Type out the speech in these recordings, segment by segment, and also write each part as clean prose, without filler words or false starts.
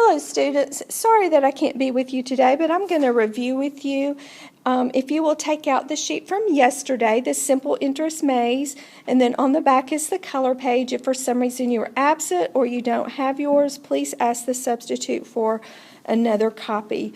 Hello students, sorry that I can't be with you today, but I'm going to review with you. If you will take out the sheet from yesterday, the simple interest maze, and then on the back is the color page. If for some reason you are absent or you don't have yours, please ask the substitute for another copy.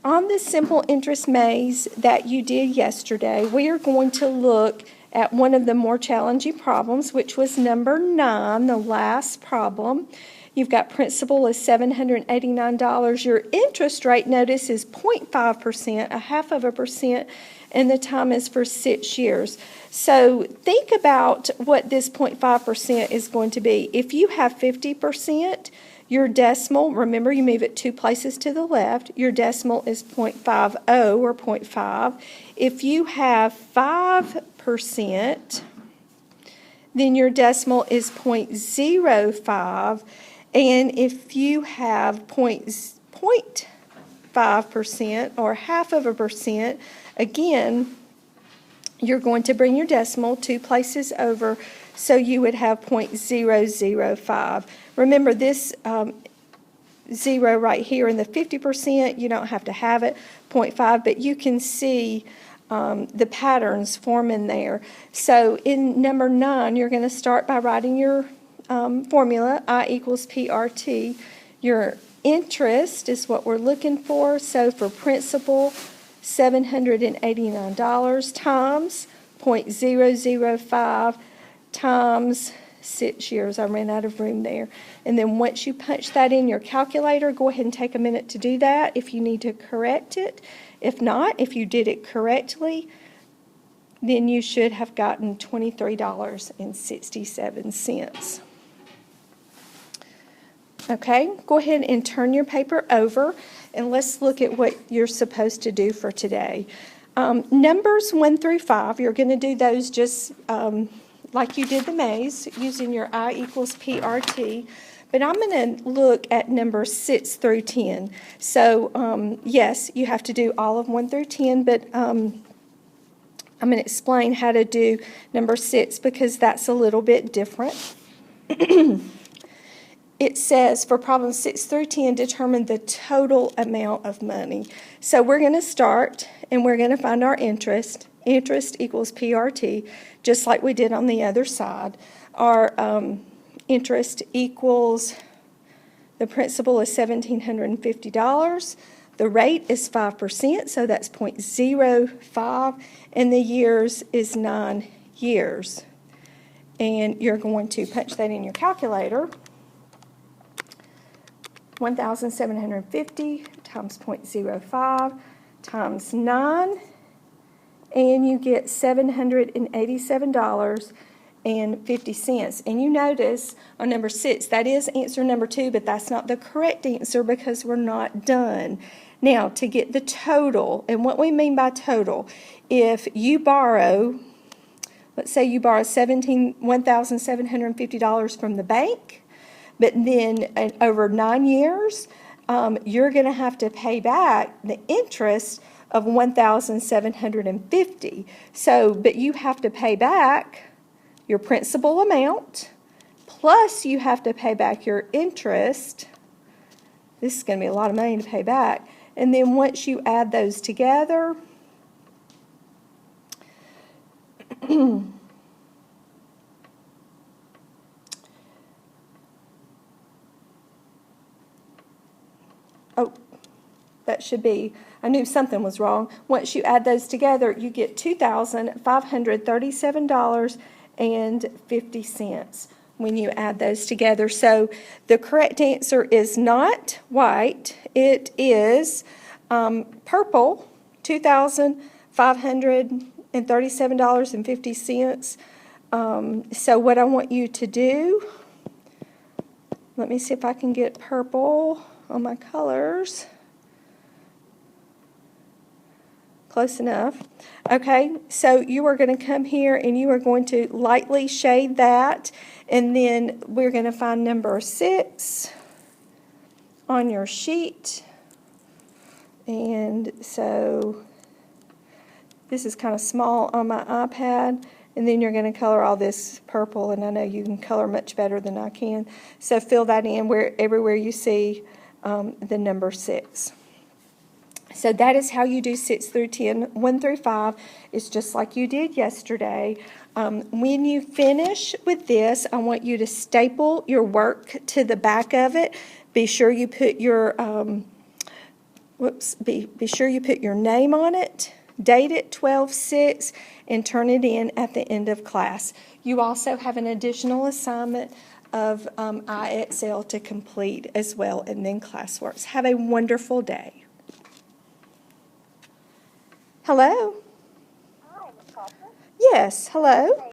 On the simple interest maze that you did yesterday, we are going to look at one of the more challenging problems, which was number 9, the last problem. You've got principal is $789. Your interest rate, notice, is 0.5%, a half of a percent, and the time is for 6 years. So think about what this 0.5% is going to be. If you have 50%, your decimal, remember you move it 2 places to the left, your decimal is 0.50 or 0.5. If you have 5%, then your decimal is 0.05. And if you have 0.5% or half of a percent, again, you're going to bring your decimal 2 places over, so you would have 0.005. Remember this 0 right here in the 50%, you don't have to have it, 0.5, but you can see the patterns forming there. So in number 9, you're going to start by writing your formula, I equals PRT. Your interest is what we're looking for. So for principal, $789 times 0.005 times 6 years. I ran out of room there. And then once you punch that in your calculator, go ahead and take a minute to do that if you need to correct it. If not, if you did it correctly, then you should have gotten $23.67. Okay, go ahead and turn your paper over, and let's look at what you're supposed to do for today. Numbers 1 through 5, you're going to do those just like you did the maze, using your I equals PRT. But I'm going to look at numbers 6 through 10. So, yes, you have to do all of 1 through 10, but I'm going to explain how to do number 6 because that's a little bit different. It says for problems 6 through 10, determine the total amount of money. So we're going to start and we're going to find our interest. Interest equals PRT, just like we did on the other side. Our interest equals, the principal is $1,750. The rate is 5%, so that's 0.05, and the years is 9 years. And you're going to punch that in your calculator. 1,750 times 0.05 times 9, and you get $787.50. And you notice on number 6, that is answer number 2, but that's not the correct answer because we're not done. Now, to get the total, and what we mean by total, if you borrow, let's say you borrow $1,750 from the bank, but then over 9 years, you're going to have to pay back the interest of $1,750. So, but you have to pay back your principal amount, plus you have to pay back your interest. This is going to be a lot of money to pay back. And then once you add those together, oh, that should be, I knew something was wrong. Once you add those together, you get $2,537.50 when you add those together. So the correct answer is not white. It is purple, $2,537.50. So what I want you to do, let me see if I can get purple on my colors. Close enough. Okay, so you are going to come here and you are going to lightly shade that, and then we're going to find number 6 on your sheet. And so this is kind of small on my iPad, and then you're going to color all this purple, and I know you can color much better than I can. So fill that in everywhere you see the number 6. So that is how you do 6 through 10. 1 through 5 is just like you did yesterday. When you finish with this, I want you to staple your work to the back of it. Be sure you put your be sure you put your name on it, date it 12/6, and turn it in at the end of class. You also have an additional assignment of iExcel to complete as well, and then ClassWorks. Have a wonderful day. Hello? Hi, Ms. Cochran. Yes, hello?